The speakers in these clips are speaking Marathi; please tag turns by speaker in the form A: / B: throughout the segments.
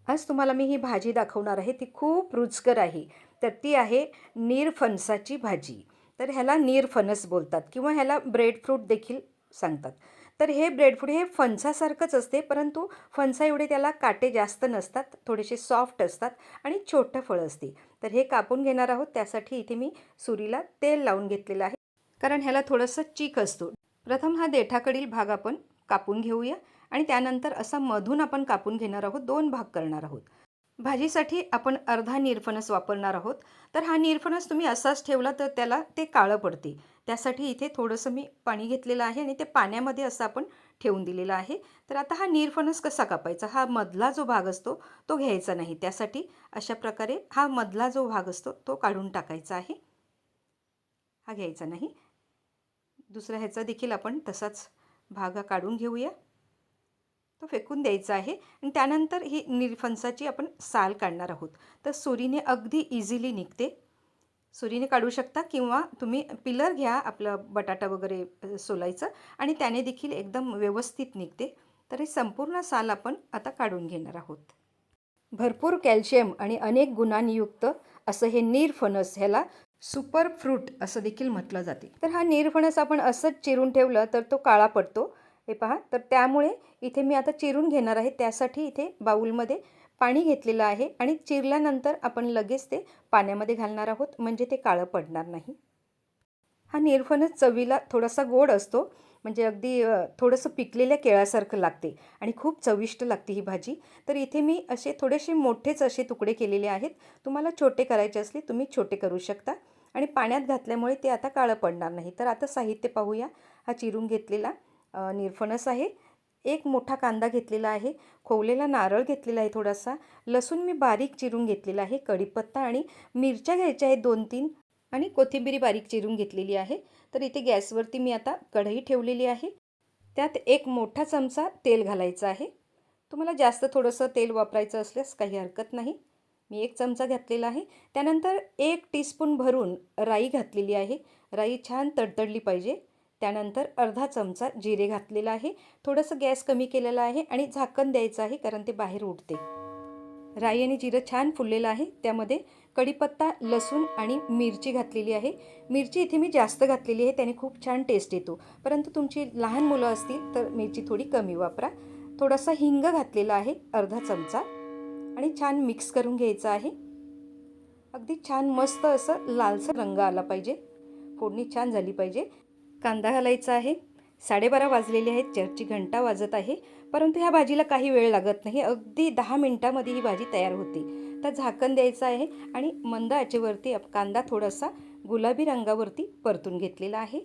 A: आज तुम्हाला मी ही भाजी दाखवणार आहे. ती खूप रुचकर आहे. तर ती आहे नीरफणसाची भाजी. तर ह्याला नीरफणस बोलतात किंवा ह्याला ब्रेडफ्रूट देखील सांगतात. तर हे ब्रेडफ्रूट हे फणसासारखंच असते, परंतु फणसा एवढे त्याला काटे जास्त नसतात, थोडेसे सॉफ्ट असतात आणि छोटं फळ असते. तर हे कापून घेणार आहोत. त्यासाठी इथे मी सुरीला तेल लावून घेतलेलं आहे, कारण ह्याला थोडंसं चीक असतो. प्रथम हा देठाकडील भाग आपण कापून घेऊया आणि त्यानंतर असा मधून आपण कापून घेणार आहोत. 2 भाग करणार आहोत. भाजीसाठी आपण अर्धा निरफणस वापरणार आहोत. तर हा निरफणस तुम्ही असाच ठेवला तर त्याला ते काळं पडते. त्यासाठी इथे थोडंसं मी पाणी घेतलेलं आहे आणि ते पाण्यामध्ये असं आपण ठेवून दिलेलं आहे. तर आता हा निरफणस कसा कापायचा? हा मधला जो भाग असतो तो घ्यायचा नाही. त्यासाठी अशा प्रकारे हा मधला जो भाग असतो तो काढून टाकायचा आहे. हा घ्यायचा नाही. दुसऱ्या ह्याचा देखील आपण तसाच भाग काढून घेऊया. तो फेकून द्यायचा आहे आणि त्यानंतर ही निरफणसाची आपण साल काढणार आहोत. तर सुरीने अगदी इझिली निघते. सुरीने काढू शकता किंवा तुम्ही पिलर घ्या, आपलं बटाटा वगैरे सोलायचं आणि त्याने देखील एकदम व्यवस्थित निघते. तर हे संपूर्ण साल आपण आता काढून घेणार आहोत. भरपूर कॅल्शियम आणि अनेक गुणांनी असं हे नीरफणस, ह्याला सुपर फ्रूट असं देखील म्हटलं जाते. तर हा नीरफणस आपण असंच चिरून ठेवलं तर तो काळा पडतो. हे पहा, तर त्यामुळे इथे मी आता चिरून घेणार आहे. त्यासाठी इथे बाऊलमध्ये पाणी घेतलेलं आहे आणि चिरल्यानंतर आपण लगेच ते पाण्यामध्ये घालणार आहोत, म्हणजे ते काळं पडणार नाही. हा निरफणस चवीला थोडासा गोड असतो, म्हणजे अगदी थोडंसं पिकलेल्या केळासारखं लागते आणि खूप चविष्ट लागते ही भाजी. तर इथे मी असे थोडेसे मोठेच असे तुकडे केलेले आहेत. तुम्हाला छोटे करायचे असले तुम्ही छोटे करू शकता आणि पाण्यात घातल्यामुळे ते आता काळं पडणार नाही. तर आता साहित्य पाहूया. हा चिरून घेतलेला निरफणस आहे. एक मोठा कांदा घेतलेला आहे, खोवलेला नारळ घेतलेला आहे थोडासा, लसूण मी बारीक चिरून घेतलेला आहे, कढीपत्ता आणि मिरच्या घ्यायच्या आहेत 2-3 आणि कोथिंबीर बारीक चिरून घेतलेली आहे. तर इथे गॅसवरती मी आता कढई ठेवलेली आहे. त्यात एक मोठा चमचा तेल घालायचं आहे. तुम्हाला जास्त थोडंसं तेल वापरायचं असल्यास काही हरकत नाही. मी 1 चमचा घातलेला आहे. त्यानंतर 1 टीस्पून भरून राई घातलेली आहे. राई छान तडतडली पाहिजे. त्यानंतर अर्धा चमचा जिरे घातलेला आहे. थोडंसं गॅस कमी केलेला आहे आणि झाकण द्यायचं आहे, कारण ते बाहेर उडते. राई आणि जिरं छान फुललेलं आहे. त्यामध्ये कढीपत्ता, लसूण आणि मिरची घातलेली आहे. मिरची इथे मी जास्त घातलेली आहे, त्याने खूप छान टेस्ट येतो. परंतु तुमची लहान मुलं असतील तर मिरची थोडी कमी वापरा. थोडासा हिंग घातलेला आहे, अर्धा चमचा, आणि छान मिक्स करून घ्यायचं आहे. अगदी छान मस्त असं लालसर रंग आला पाहिजे. फोडणी छान झाली पाहिजे. कांदा घालायचा आहे. 12:30 वाजलेले आहेत, चर्चची घंटा वाजत आहे. परंतु ह्या भाजीला काही वेळ लागत नाही. अगदी 10 मिनिटामध्ये ही भाजी तयार होते. तर झाकण द्यायचं आहे आणि मंद आचेवरती कांदा थोडासा गुलाबी रंगावरती परतून घेतलेला आहे.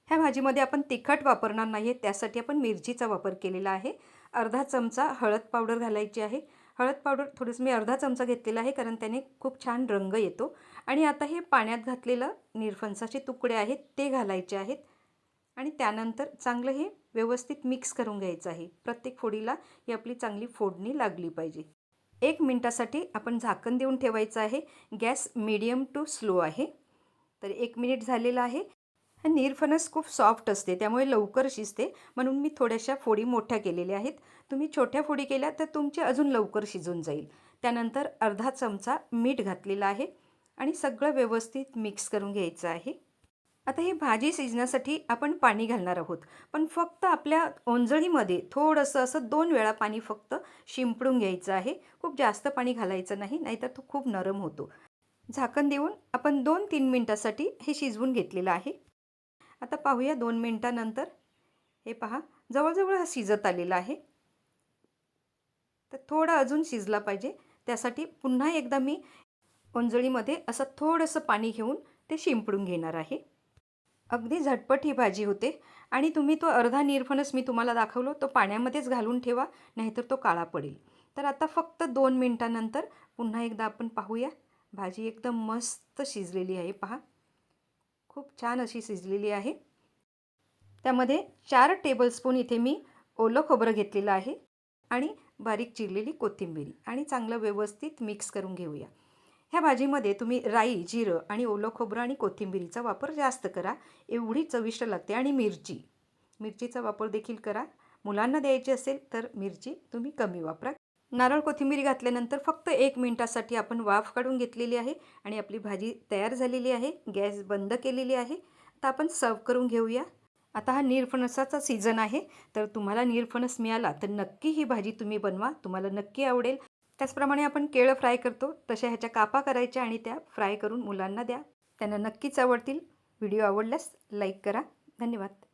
A: ह्या भाजीमध्ये आपण तिखट वापरणार नाही आहे, त्यासाठी आपण मिरचीचा वापर केलेला आहे. अर्धा चमचा हळद पावडर घालायची आहे. हळद पावडर थोडंसं मी अर्धा चमचा घेतलेला आहे, कारण त्याने खूप छान रंग येतो. आणि आता हे पाण्यात घातलेलं निरफणसाचे तुकडे आहेत ते घालायचे आहेत आणि त्यानंतर चांगलं हे व्यवस्थित मिक्स करून घ्यायचं आहे. प्रत्येक फोडीला ही आपली चांगली फोडणी लागली पाहिजे. 1 मिनिटासाठी आपण झाकण देऊन ठेवायचं आहे. गॅस मीडियम टू स्लो आहे. तर 1 मिनिट झालेला आहे. हा निरफणस खूप सॉफ्ट असते, त्यामुळे लवकर शिजते, म्हणून मी थोड्याशा फोडी मोठ्या केलेल्या आहेत. तुम्ही छोट्या फोडी केल्या तर तुमचे अजून लवकर शिजून जाईल. त्यानंतर अर्धा चमचा मीठ घातलेलं आहे आणि सगळं व्यवस्थित मिक्स करून घ्यायचं आहे. आता ही भाजी शिजण्यासाठी आपण पाणी घालणार आहोत, पण फक्त आपल्या ओंजळीमध्ये थोडंसं असं 2 वेळा पाणी फक्त शिंपडून घ्यायचं आहे. खूप जास्त पाणी घालायचं नाही, नाहीतर तो खूप नरम होतो. झाकण देऊन आपण 2-3 मिनिटासाठी हे शिजवून घेतलेलं आहे. आता पाहूया 2 मिनिटानंतर. हे पहा, जवळजवळ हा शिजत आलेला आहे. तर थोडा अजून शिजला पाहिजे. त्यासाठी पुन्हा एकदा मी ओंजळीमध्ये असं थोडंसं पाणी घेऊन ते शिंपडून घेणार आहे. अगदी झटपट ही भाजी होते आणि तुम्ही तो अर्धा निरफणस मी तुम्हाला दाखवलो तो पाण्यामध्येच घालून ठेवा, नाहीतर तो काळा पडेल. तर आता फक्त 2 मिनिटानंतर पुन्हा एकदा आपण पाहूया. भाजी एकदम मस्त शिजलेली आहे पहा. खूप छान अशी शिजलेली आहे. त्यामध्ये 4 टेबलस्पून इथे मी ओलं खोबरं घेतलेलं आहे आणि बारीक चिरलेली कोथिंबीर आणि चांगलं व्यवस्थित मिक्स करून घेऊया. ह्या भाजीमध्ये तुम्ही राई, जिरं आणि ओलं खोबरं आणि कोथिंबीरीचा वापर जास्त करा, एवढी चविष्ट लागते. आणि मिरचीचा वापर देखील करा. मुलांना द्यायची असेल तर मिरची तुम्ही कमी वापरा. नारळ कोथिंबीर घातल्यानंतर फक्त 1 मिनिटासाठी आपण वाफ काढून घेतलेली आहे आणि आपली भाजी तयार झालेली आहे. गॅस बंद केलेली आहे. आता आपण सर्व करून घेऊया. आता हा निरफणसाचा सीझन आहे, तर तुम्हाला निरफणस मिळाला तर नक्की ही भाजी तुम्ही बनवा. तुम्हाला नक्की आवडेल. त्याचप्रमाणे आपण केळं फ्राय करतो तशा ह्याच्या कापा करायच्या आणि त्या फ्राय करून मुलांना द्या. त्यांना नक्कीच आवडतील. व्हिडिओ आवडल्यास लाईक करा. धन्यवाद.